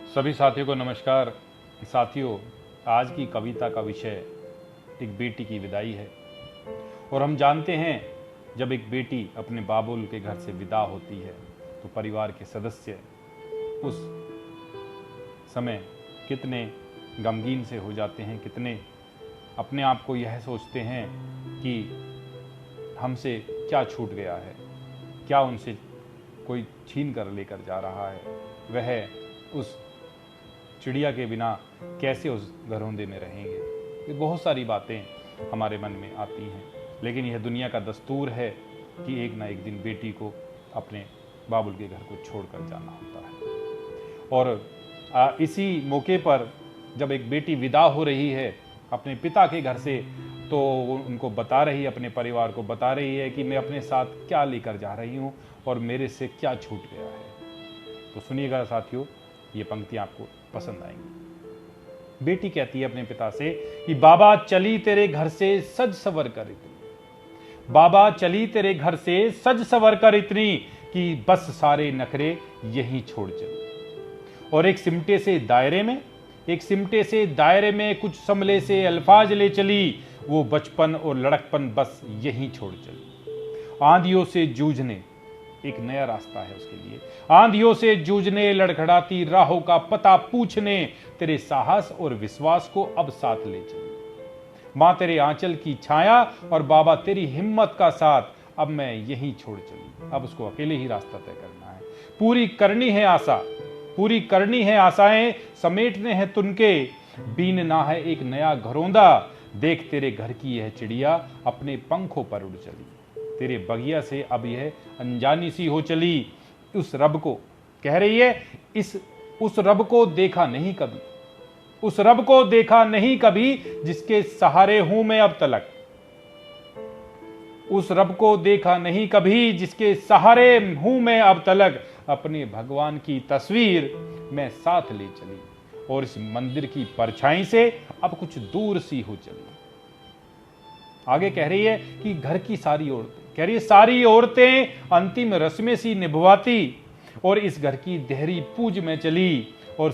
सभी साथियों को नमस्कार। साथियों, आज की कविता का विषय एक बेटी की विदाई है। और हम जानते हैं, जब एक बेटी अपने बाबुल के घर से विदा होती है तो परिवार के सदस्य उस समय कितने गमगीन से हो जाते हैं, कितने अपने आप को यह सोचते हैं कि हमसे क्या छूट गया है, क्या उनसे कोई छीन कर लेकर जा रहा है, वह उस चिड़िया के बिना कैसे उस घरौंदे में रहेंगे। ये बहुत सारी बातें हमारे मन में आती हैं, लेकिन यह दुनिया का दस्तूर है कि एक ना एक दिन बेटी को अपने बाबुल के घर को छोड़कर जाना होता है। और इसी मौके पर जब एक बेटी विदा हो रही है अपने पिता के घर से, तो उनको बता रही है, अपने परिवार को बता रही है कि मैं अपने साथ क्या लेकर जा रही हूँ और मेरे से क्या छूट गया है। तो सुनिएगा साथियों, ये पंक्तियां आपको पसंद आएंगी। बेटी कहती है अपने पिता से कि बाबा चली तेरे घर से सज सवर कर इतनी, बाबा चली तेरे घर से सज सवर कर इतनी कि बस सारे नखरे यहीं छोड़ चली। और एक सिमटे से दायरे में कुछ समले से अल्फाज ले चली, वो बचपन और लड़कपन बस यहीं छोड़ चली। आंधियों से जूझने, एक नया रास्ता है उसके लिए, आंधियों से जूझने, लड़खड़ाती राहों का पता पूछने, तेरे साहस और विश्वास को अब साथ ले चली। मां तेरे आंचल की छाया और बाबा तेरी हिम्मत का साथ, अब मैं यहीं छोड़ चली। अब उसको अकेले ही रास्ता तय करना है। पूरी करनी है आशाएं, समेटने हैं तुनके, बीनना है एक नया घरौंदा। देख तेरे घर की यह चिड़िया अपने पंखों पर उड़ चली, तेरे बगिया से अब यह अनजानी सी हो चली। उस रब को कह रही है, उस रब को देखा नहीं कभी, उस रब को देखा नहीं कभी जिसके सहारे हूं मैं अब तलक। उस रब को देखा नहीं कभी जिसके सहारे हूं मैं अब तलक। अपने भगवान की तस्वीर मैं साथ ले चली और इस मंदिर की परछाई से अब कुछ दूर सी हो चली। आगे कह रही है कि घर की सारी औरतें, कह रही है सारी औरतें अंतिम रस्में सी निभवाती और इस घर की देहरी पूज में चली। और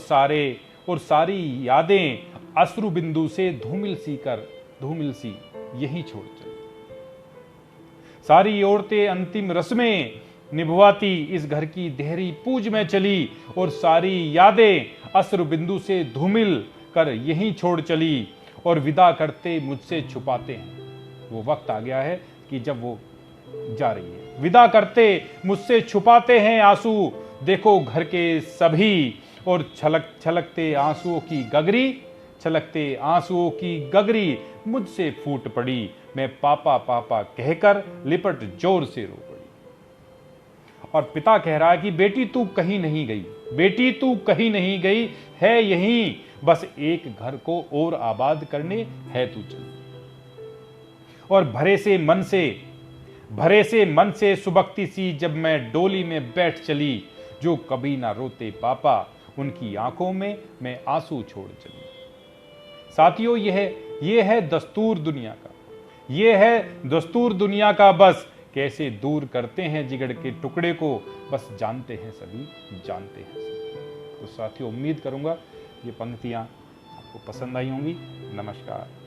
सारी यादें अश्रु बिंदु से धूमिल सी यही छोड़ चली। सारी औरतें अंतिम रस्में निभवाती इस घर की देहरी पूज में चली और सारी यादें अश्रु बिंदु से धूमिल कर यहीं छोड़ चली। और विदा करते मुझसे छुपाते हैं, वो वक्त आ गया है कि जब वो जा रही है। विदा करते मुझसे छुपाते हैं आंसू, देखो घर के सभी। और छलकते आंसुओं की गगरी मुझसे फूट पड़ी। मैं पापा पापा कहकर लिपट जोर से रो पड़ी। और पिता कह रहा है कि बेटी तू कहीं नहीं गई, है यहीं, बस एक घर को और आबाद करने है तू चली। और भरे से मन से सुबकती सी जब मैं डोली में बैठ चली, जो कभी ना रोते पापा उनकी आंखों में मैं आंसू छोड़ चली। साथियों, ये है दस्तूर दुनिया का, बस कैसे दूर करते हैं जिगड़ के टुकड़े को, बस जानते हैं सभी। तो साथियों, उम्मीद करूंगा ये पंक्तियां आपको पसंद आई होंगी। नमस्कार।